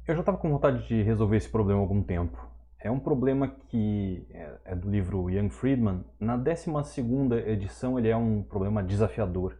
Eu já estava com vontade de resolver esse problema há algum tempo. É um problema que é do livro Young Friedman. Na 12ª edição ele é um problema desafiador.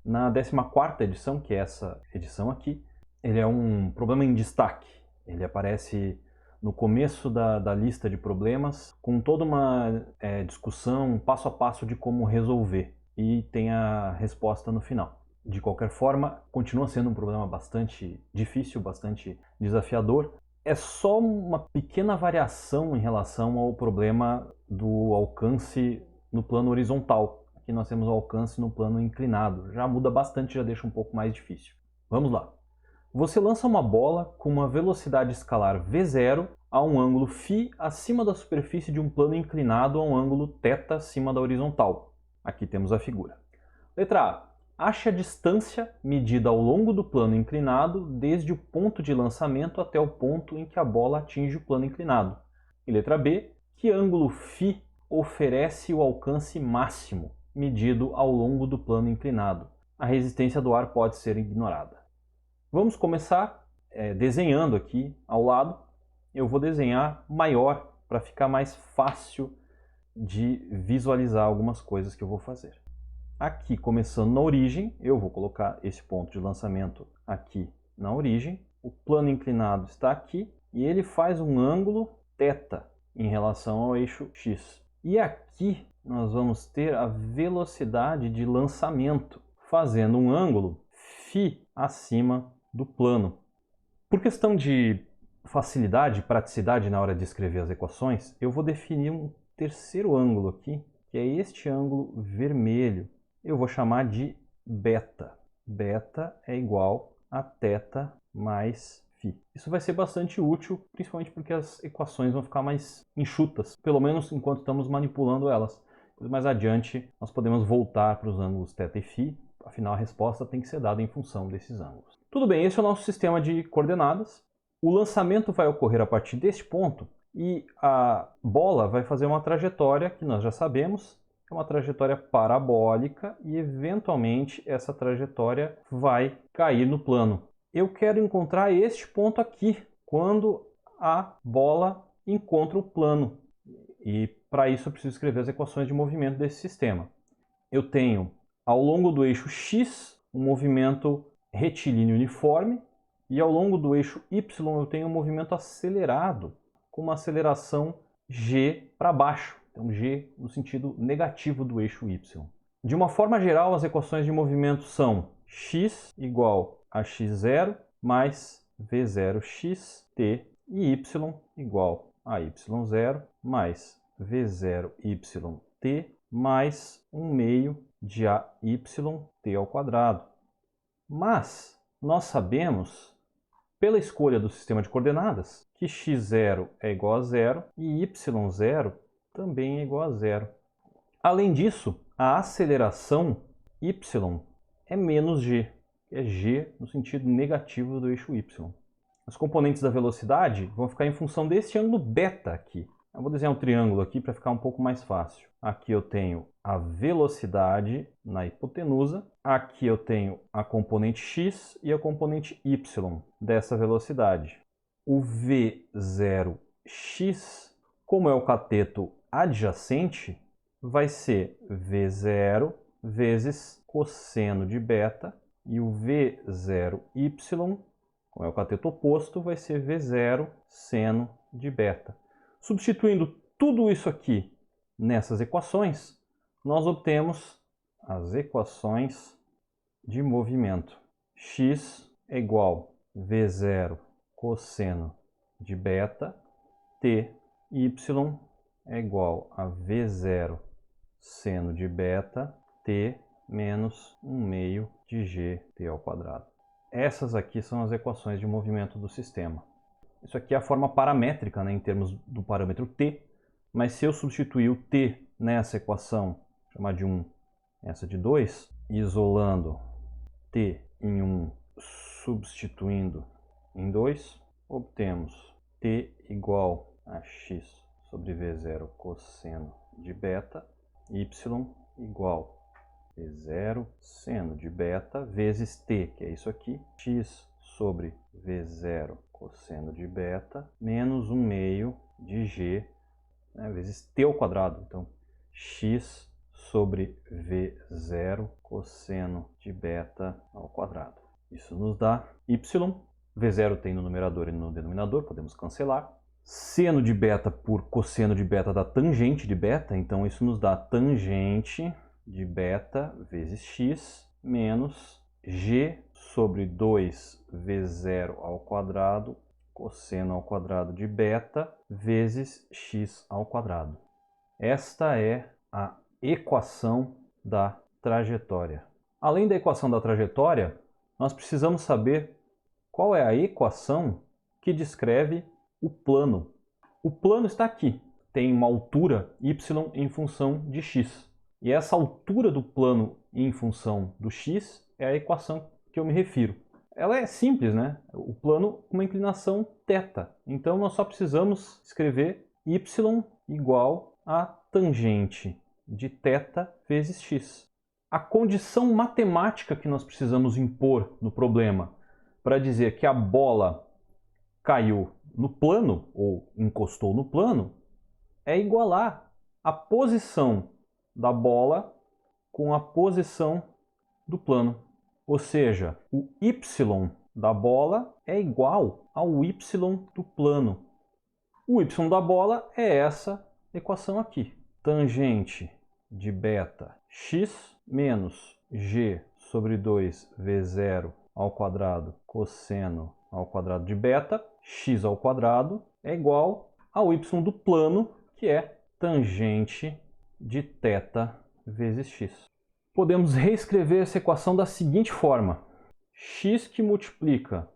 Na 14ª edição, que é essa edição aqui, ele é um problema em destaque. Ele aparece no começo da lista de problemas, com toda uma discussão passo a passo de como resolver. E tem a resposta no final. De qualquer forma, continua sendo um problema bastante difícil, bastante desafiador. É só uma pequena variação em relação ao problema do alcance no plano horizontal. Aqui nós temos o alcance no plano inclinado. Já muda bastante, já deixa um pouco mais difícil. Vamos lá. Você lança uma bola com uma velocidade escalar v0 a um ângulo φ acima da superfície de um plano inclinado a um ângulo θ acima da horizontal. Aqui temos a figura. Letra A. Ache a distância medida ao longo do plano inclinado desde o ponto de lançamento até o ponto em que a bola atinge o plano inclinado. E letra B. Que ângulo φ oferece o alcance máximo medido ao longo do plano inclinado? A resistência do ar pode ser ignorada. Vamos começar desenhando aqui ao lado. Eu vou desenhar maior para ficar mais fácil de visualizar algumas coisas que eu vou fazer. Aqui, começando na origem, eu vou colocar esse ponto de lançamento aqui na origem. O plano inclinado está aqui e ele faz um ângulo θ em relação ao eixo x. E aqui nós vamos ter a velocidade de lançamento, fazendo um ângulo φ acima do plano. Por questão de facilidade e praticidade na hora de escrever as equações, eu vou definir um terceiro ângulo aqui, que é este ângulo vermelho. Eu vou chamar de beta. Beta é igual a θ mais φ. Isso vai ser bastante útil, principalmente porque as equações vão ficar mais enxutas, pelo menos enquanto estamos manipulando elas. Mais adiante, nós podemos voltar para os ângulos θ e φ, afinal a resposta tem que ser dada em função desses ângulos. Tudo bem, esse é o nosso sistema de coordenadas. O lançamento vai ocorrer a partir deste ponto e a bola vai fazer uma trajetória que nós já sabemos, é uma trajetória parabólica e eventualmente essa trajetória vai cair no plano. Eu quero encontrar este ponto aqui, quando a bola encontra o plano. E para isso eu preciso escrever as equações de movimento desse sistema. Eu tenho ao longo do eixo x um movimento retilíneo uniforme e ao longo do eixo y eu tenho um movimento acelerado com uma aceleração g para baixo. Então, g no sentido negativo do eixo y. De uma forma geral, as equações de movimento são x igual a x0 mais v0xt e y igual a y0 mais v0yt mais 1 meio de ayt ao quadrado. Mas nós sabemos, pela escolha do sistema de coordenadas, que x0 é igual a 0 e y0 também é igual a 0. Além disso, a aceleração y é menos g, é g no sentido negativo do eixo y. Os componentes da velocidade vão ficar em função desse ângulo beta aqui. Eu vou desenhar um triângulo aqui para ficar um pouco mais fácil. Aqui eu tenho a velocidade na hipotenusa, aqui eu tenho a componente x e a componente y dessa velocidade. O v0x, como é o cateto adjacente, vai ser v0 vezes cosseno de beta, e o v0y, como é o cateto oposto, vai ser v0 seno de beta. Substituindo tudo isso aqui nessas equações, nós obtemos as equações de movimento. X é igual a v0 cosseno de beta, t, y é igual a v0 seno de beta, t menos 1 meio de gt ao quadrado. Essas aqui são as equações de movimento do sistema. Isso aqui é a forma paramétrica, né, em termos do parâmetro t, mas se eu substituir o t nessa equação, chamar de 1, essa de 2, isolando t em 1, substituindo em 2, obtemos t igual a x sobre v0 cosseno de beta, y igual a v0 seno de beta vezes t, que é isso aqui, x sobre V0 cosseno de beta menos 1/2 de G, né, vezes t ao quadrado. Então, x sobre V0 cosseno de beta ao quadrado. Isso nos dá y. V0 tem no numerador e no denominador, podemos cancelar. Seno de beta por cosseno de beta dá tangente de beta, então isso nos dá tangente de beta vezes x menos g sobre 2v0 ao quadrado cosseno ao quadrado de beta vezes x ao quadrado. Esta é a equação da trajetória. Além da equação da trajetória, nós precisamos saber qual é a equação que descreve o plano. O plano está aqui, tem uma altura y em função de x. E essa altura do plano em função do x é a equação que eu me refiro. Ela é simples, né? O plano com uma inclinação θ. Então nós só precisamos escrever y igual a tangente de θ vezes x. A condição matemática que nós precisamos impor no problema para dizer que a bola caiu no plano, ou encostou no plano, é igualar a posição da bola com a posição do plano. Ou seja, o y da bola é igual ao y do plano. O y da bola é essa equação aqui. Tangente de beta x menos g sobre 2v0 ao quadrado cosseno ao quadrado de beta, x ao quadrado, é igual ao y do plano, que é tangente de θ vezes x. Podemos reescrever essa equação da seguinte forma: x que multiplica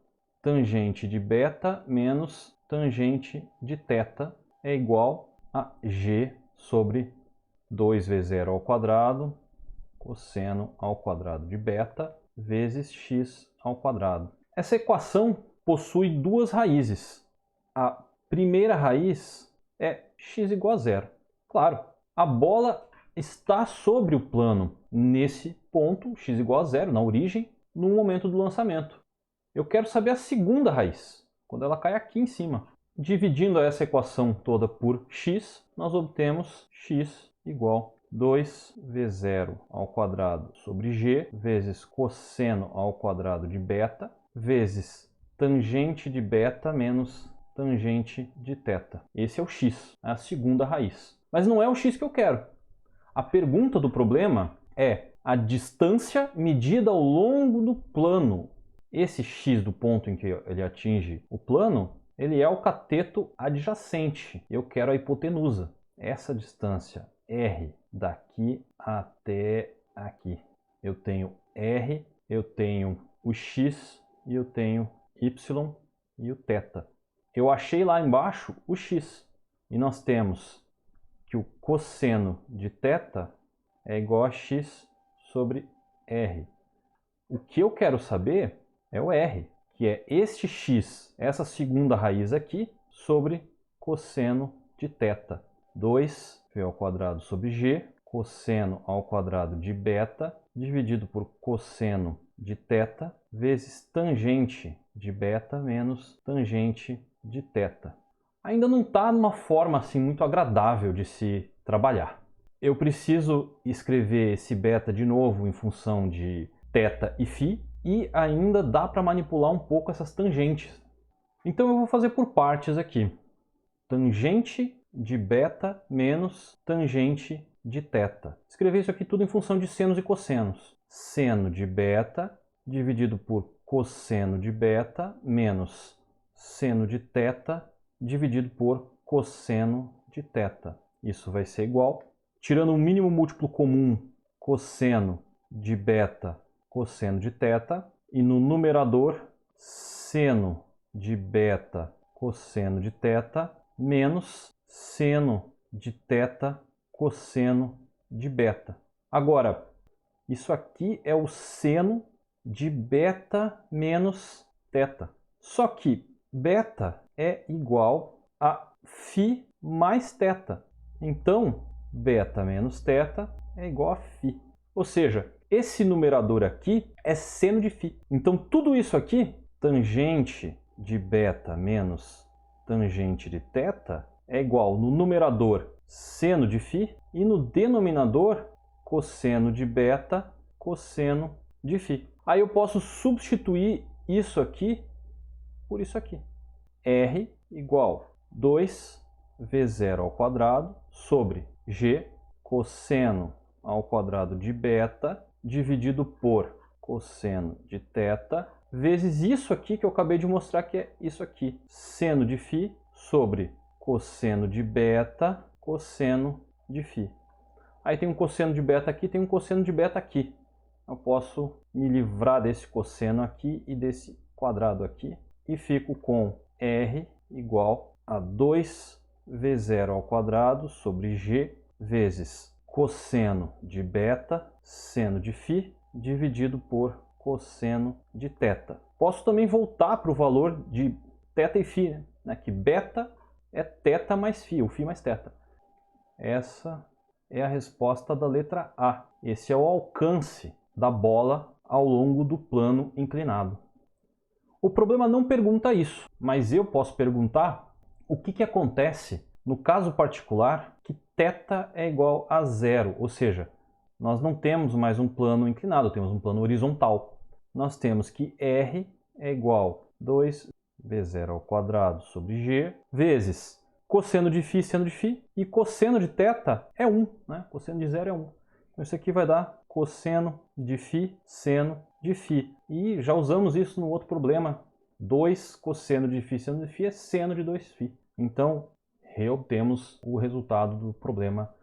tangente de beta menos tangente de θ é igual a g sobre 2v0 ao quadrado cosseno ao quadrado de beta vezes x ao quadrado. Essa equação possui duas raízes. A primeira raiz é x igual a zero. Claro, a bola está sobre o plano nesse ponto, x igual a zero, na origem, no momento do lançamento. Eu quero saber a segunda raiz, quando ela cai aqui em cima. Dividindo essa equação toda por x, nós obtemos x igual a 2v0 ao quadrado sobre g vezes cosseno ao quadrado de beta vezes tangente de beta menos tangente de θ. Esse é o x, a segunda raiz. Mas não é o x que eu quero. A pergunta do problema é a distância medida ao longo do plano. Esse x do ponto em que ele atinge o plano, ele é o cateto adjacente. Eu quero a hipotenusa. Essa distância r daqui até aqui. Eu tenho r, eu tenho o x e eu tenho y e o θ. Eu achei lá embaixo o x. E nós temos que o cosseno de θ é igual a x sobre r. O que eu quero saber é o r, que é este x, essa segunda raiz aqui, sobre cosseno de θ. 2v ao quadrado sobre g, cosseno ao quadrado de beta, dividido por cosseno de θ, vezes tangente de beta menos tangente de θ. Ainda não está numa forma assim muito agradável de se trabalhar. Eu preciso escrever esse beta de novo em função de θ e φ, e ainda dá para manipular um pouco essas tangentes. Então eu vou fazer por partes aqui. Tangente de beta menos tangente de θ. Escrever isso aqui tudo em função de senos e cossenos. Seno de beta dividido por cosseno de beta menos seno de θ dividido por cosseno de θ. Isso vai ser igual, tirando o mínimo múltiplo comum, cosseno de beta, cosseno de θ, e no numerador, seno de beta, cosseno de θ, menos seno de θ, cosseno de beta. Agora, isso aqui é o seno de beta menos θ. Só que beta é igual a φ mais θ. Então, beta menos θ é igual a φ. Ou seja, esse numerador aqui é seno de φ. Então, tudo isso aqui tangente de beta menos tangente de θ é igual, no numerador, seno de φ, e no denominador, cosseno de beta, cosseno de φ. Aí eu posso substituir isso aqui por isso aqui. R igual 2v0² sobre g cosseno ao quadrado de beta dividido por cosseno de θ vezes isso aqui que eu acabei de mostrar, que é isso aqui. Seno de φ sobre cosseno de beta, cosseno de φ. Aí tem um cosseno de beta aqui, tem um cosseno de beta aqui. Eu posso me livrar desse cosseno aqui e desse quadrado aqui. E fico com R igual a 2v0² sobre g vezes cosseno de beta, seno de φ, dividido por cosseno de θ. Posso também voltar para o valor de θ e φ, né? Que beta é θ mais φ, o φ mais θ. Essa é a resposta da letra A. Esse é o alcance da bola ao longo do plano inclinado. O problema não pergunta isso, mas eu posso perguntar o que acontece no caso particular que θ é igual a 0, ou seja, nós não temos mais um plano inclinado, temos um plano horizontal. Nós temos que R é igual a 2v0² sobre g vezes cosseno de φ, seno de φ, e cosseno de θ é 1, né? Cosseno de 0 é 1. Então isso aqui vai dar cosseno de φ, seno de φ. E já usamos isso no outro problema. 2 cosseno de φ, seno de φ é seno de 2φ. Então, reobtemos o resultado do problema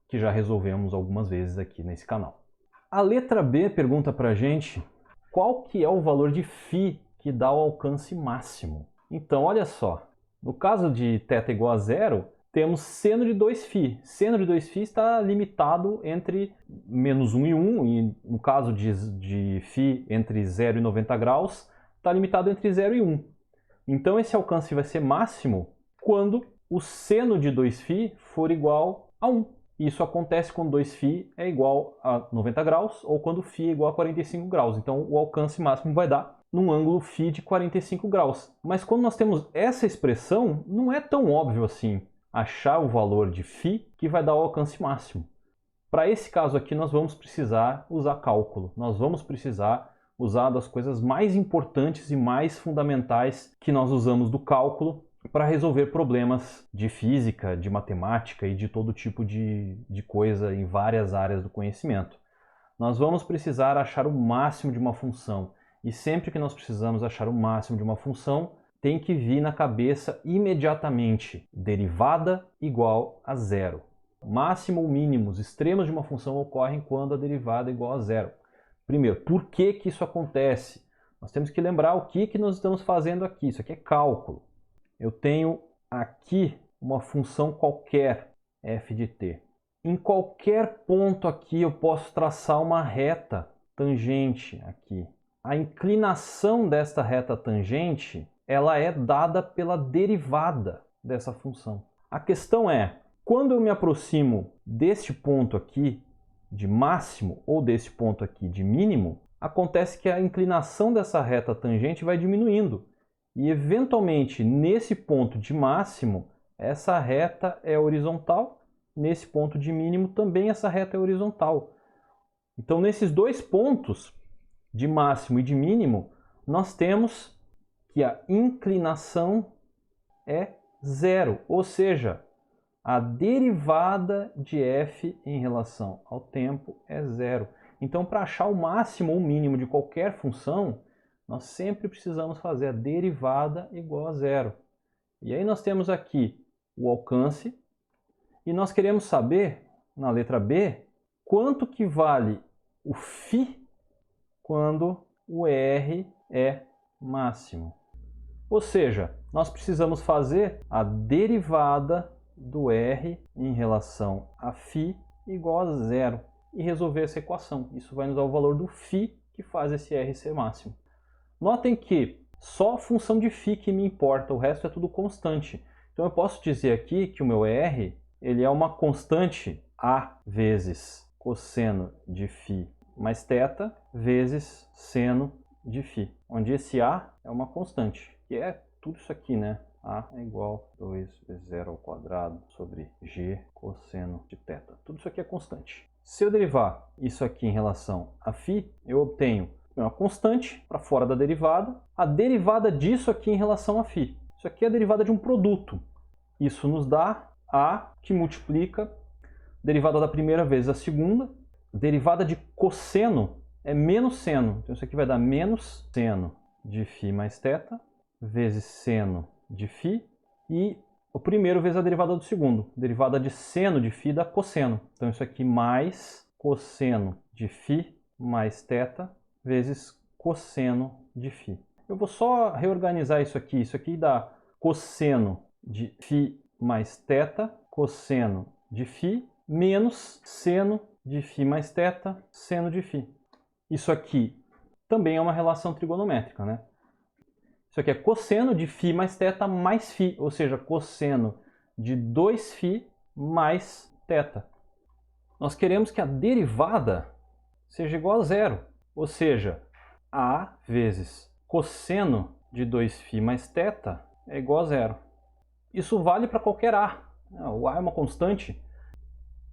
que já resolvemos algumas vezes aqui nesse canal. A letra B pergunta para a gente qual que é o valor de φ que dá o alcance máximo. Então, olha só. No caso de θ igual a 0, temos seno de 2φ. Seno de 2φ está limitado entre menos 1 e 1, e no caso de φ entre 0 e 90 graus, está limitado entre 0 e 1. Então esse alcance vai ser máximo quando o seno de 2φ for igual a 1. Isso acontece quando 2φ é igual a 90 graus ou quando φ é igual a 45 graus. Então o alcance máximo vai dar num ângulo φ de 45 graus. Mas quando nós temos essa expressão, não é tão óbvio assim achar o valor de φ que vai dar o alcance máximo. Para esse caso aqui, nós vamos precisar usar cálculo. Nós vamos precisar usar das coisas mais importantes e mais fundamentais que nós usamos do cálculo para resolver problemas de física, de matemática e de todo tipo de coisa em várias áreas do conhecimento. Nós vamos precisar achar o máximo de uma função. E sempre que nós precisamos achar o máximo de uma função, tem que vir na cabeça imediatamente derivada igual a 0. Máximo ou mínimo, os extremos de uma função ocorrem quando a derivada é igual a 0. Primeiro, por que isso acontece? Nós temos que lembrar o que nós estamos fazendo aqui. Isso aqui é cálculo. Eu tenho aqui uma função qualquer, f de t. Em qualquer ponto aqui eu posso traçar uma reta tangente aqui. A inclinação desta reta tangente, ela é dada pela derivada dessa função. A questão é, quando eu me aproximo deste ponto aqui de máximo ou desse ponto aqui de mínimo, acontece que a inclinação dessa reta tangente vai diminuindo. E eventualmente nesse ponto de máximo, essa reta é horizontal, nesse ponto de mínimo também essa reta é horizontal. Então nesses dois pontos, de máximo e de mínimo, nós temos que a inclinação é 0, ou seja, a derivada de f em relação ao tempo é 0. Então, para achar o máximo ou o mínimo de qualquer função, nós sempre precisamos fazer a derivada igual a 0. E aí nós temos aqui o alcance, e nós queremos saber, na letra B, quanto que vale o φ quando o R é máximo. Ou seja, nós precisamos fazer a derivada do R em relação a φ igual a 0 e resolver essa equação. Isso vai nos dar o valor do φ que faz esse R ser máximo. Notem que só a função de φ que me importa, o resto é tudo constante. Então eu posso dizer aqui que o meu R ele é uma constante A vezes cosseno de φ mais θ vezes seno de φ, onde esse A é uma constante, que é tudo isso aqui, né? A é igual a 2v0 ao quadrado sobre g cosseno de θ. Tudo isso aqui é constante. Se eu derivar isso aqui em relação a φ, eu obtenho uma constante para fora da derivada, a derivada disso aqui em relação a φ. Isso aqui é a derivada de um produto. Isso nos dá A que multiplica derivada da primeira vezes a segunda. Derivada de cosseno é menos seno. Então isso aqui vai dar menos seno de φ mais θ vezes seno de φ. E o primeiro vezes a derivada do segundo. Derivada de seno de φ dá cosseno. Então isso aqui mais cosseno de φ mais θ vezes cosseno de φ. Eu vou só reorganizar isso aqui. Isso aqui dá cosseno de φ mais θ, cosseno de φ, menos seno de φ mais θ, seno de φ. Isso aqui também é uma relação trigonométrica, né? Isso aqui é cosseno de φ mais θ mais φ, ou seja, cosseno de 2φ mais θ. Nós queremos que a derivada seja igual a zero, ou seja, A vezes cosseno de 2φ mais θ é igual a zero. Isso vale para qualquer A. O A é uma constante,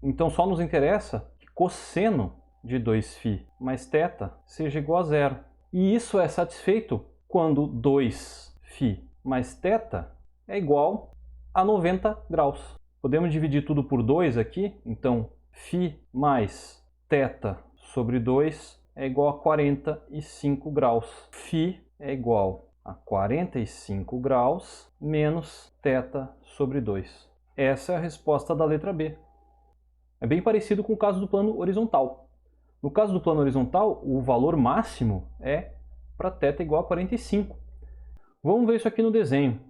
então só nos interessa que cosseno de 2φ mais θ seja igual a zero. E isso é satisfeito quando 2φ mais θ é igual a 90 graus. Podemos dividir tudo por 2 aqui, então φ mais θ sobre 2 é igual a 45 graus. Φ é igual a 45 graus menos θ sobre 2. Essa é a resposta da letra B. É bem parecido com o caso do plano horizontal. No caso do plano horizontal, o valor máximo é para θ igual a 45. Vamos ver isso aqui no desenho.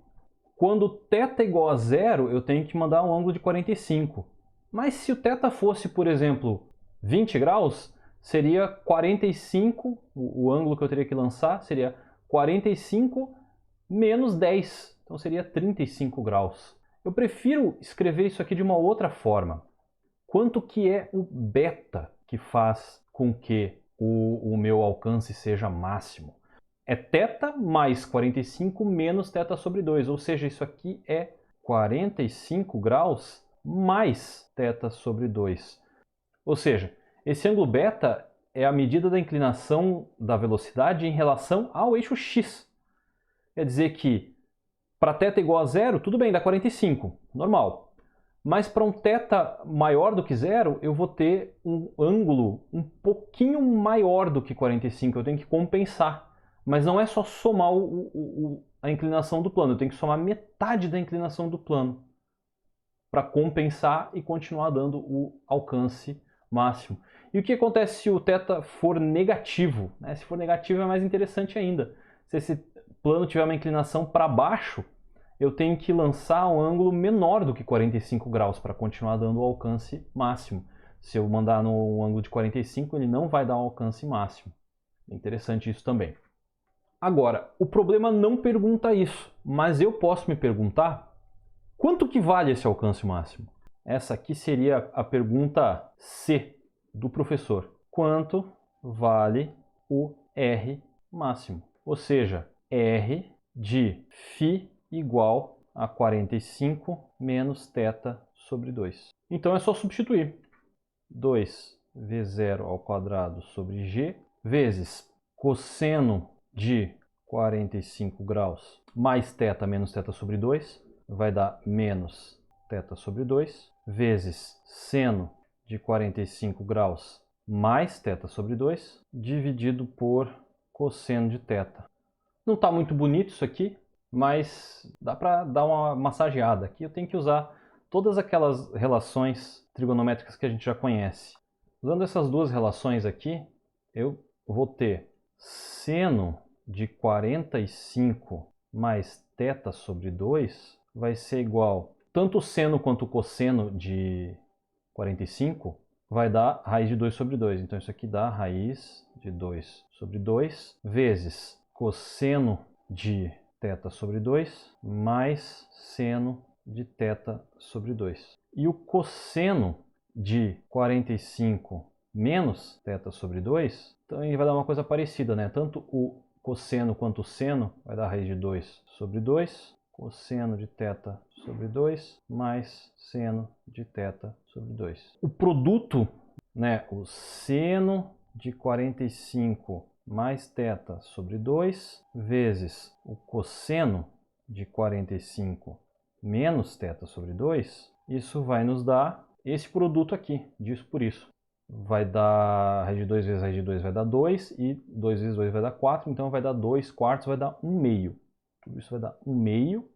Quando θ é igual a zero, eu tenho que mandar um ângulo de 45. Mas se o θ fosse, por exemplo, 20 graus, seria 45, o ângulo que eu teria que lançar seria 45 menos 10, então seria 35 graus. Eu prefiro escrever isso aqui de uma outra forma. Quanto que é o beta que faz com que o meu alcance seja máximo? É θ mais 45 menos θ sobre 2, ou seja, isso aqui é 45 graus mais θ sobre 2. Ou seja, esse ângulo beta é a medida da inclinação da velocidade em relação ao eixo x. Quer dizer que para θ igual a zero, tudo bem, dá 45, normal. Mas para um θ maior do que zero, eu vou ter um ângulo um pouquinho maior do que 45, eu tenho que compensar. Mas não é só somar a inclinação do plano, eu tenho que somar metade da inclinação do plano para compensar e continuar dando o alcance máximo. E o que acontece se o θ for negativo? Se for negativo é mais interessante ainda. Se esse plano tiver uma inclinação para baixo, eu tenho que lançar um ângulo menor do que 45 graus para continuar dando o alcance máximo. Se eu mandar no ângulo de 45, ele não vai dar o alcance máximo. É interessante isso também. Agora, o problema não pergunta isso, mas eu posso me perguntar quanto que vale esse alcance máximo? Essa aqui seria a pergunta C do professor. Quanto vale o R máximo? Ou seja, R de φ igual a 45 menos θ sobre 2. Então é só substituir. 2v0 ao quadrado sobre g vezes cosseno de 45 graus mais θ menos θ sobre 2 vai dar menos θ sobre 2 vezes seno de 45 graus mais θ sobre 2 dividido por cosseno de θ. Não está muito bonito isso aqui, mas dá para dar uma massageada. Aqui eu tenho que usar todas aquelas relações trigonométricas que a gente já conhece. Usando essas duas relações aqui, eu vou ter seno de 45 mais θ sobre 2 vai ser igual, tanto o seno quanto o cosseno de 45 vai dar raiz de 2 sobre 2. Então isso aqui dá raiz de 2 sobre 2 vezes cosseno de θ sobre 2 mais seno de θ sobre 2. E o cosseno de 45 menos θ sobre 2, então ele vai dar uma coisa parecida, né? Tanto o cosseno quanto seno, vai dar raiz de 2 sobre 2, cosseno de θ sobre 2, mais seno de θ sobre 2. O produto, né, o seno de 45 mais θ sobre 2, vezes o cosseno de 45 menos θ sobre 2, isso vai nos dar esse produto aqui, disso por isso. Vai dar raiz de 2 vezes raiz de 2 vai dar 2, e 2 vezes 2 vai dar 4, então vai dar 2 quartos, vai dar 1 meio. Tudo isso vai dar 1 meio,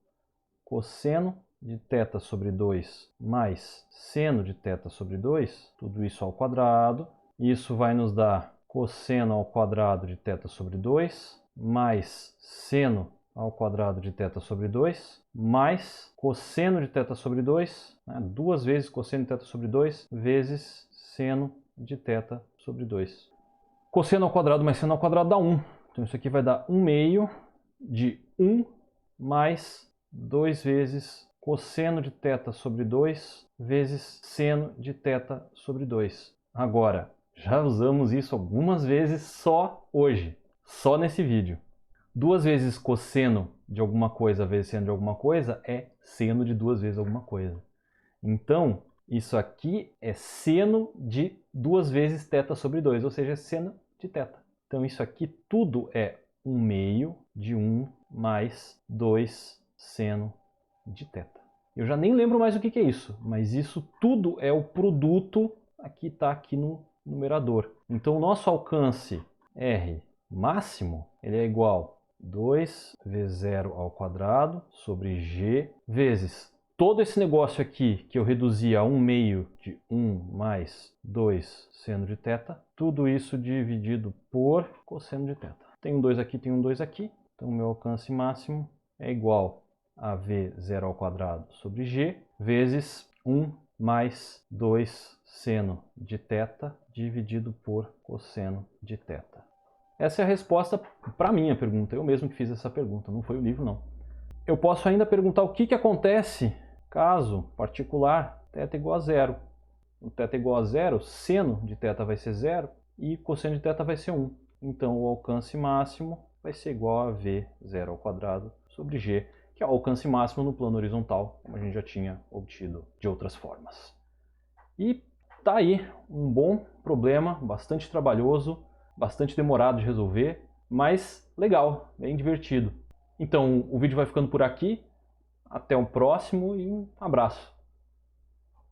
cosseno de θ sobre 2 mais seno de θ sobre 2, tudo isso ao quadrado. Isso vai nos dar cosseno ao quadrado de θ sobre 2, mais seno ao quadrado de θ sobre 2, mais cosseno de θ sobre 2, né, 2 vezes cosseno de θ sobre 2, vezes seno de θ sobre 2. Cosseno ao quadrado mais seno ao quadrado dá 1. Então isso aqui vai dar 1 meio de 1 mais 2 vezes cosseno de θ sobre 2 vezes seno de θ sobre 2. Agora, já usamos isso algumas vezes só hoje, só nesse vídeo. 2 vezes cosseno de alguma coisa vezes seno de alguma coisa é seno de 2 vezes alguma coisa. Então, isso aqui é seno de 2 vezes θ sobre 2, ou seja, seno de θ. Então, isso aqui tudo é 1 meio de 1 mais 2 seno de θ. Eu já nem lembro mais o que é isso, mas isso tudo é o produto, aqui está aqui no numerador. Então, o nosso alcance R máximo, ele é igual a 2v0 ao quadrado sobre g vezes todo esse negócio aqui que eu reduzi a 1 meio de 1 mais 2 seno de θ, tudo isso dividido por cosseno de θ. Tem um 2 aqui, tem um 2 aqui, então o meu alcance máximo é igual a v0 ao quadrado sobre g vezes 1 mais 2 seno de θ dividido por cosseno de θ. Essa é a resposta para a minha pergunta. Eu mesmo que fiz essa pergunta, não foi o livro não. Eu posso ainda perguntar o que acontece caso particular θ igual a 0. O θ igual a 0, seno de θ vai ser 0 e cosseno de θ vai ser 1. Então o alcance máximo vai ser igual a v0 ao quadrado sobre g, que é o alcance máximo no plano horizontal, como a gente já tinha obtido de outras formas. E tá aí um bom problema, bastante trabalhoso, bastante demorado de resolver, mas legal, bem divertido. Então o vídeo vai ficando por aqui, até o próximo e um abraço.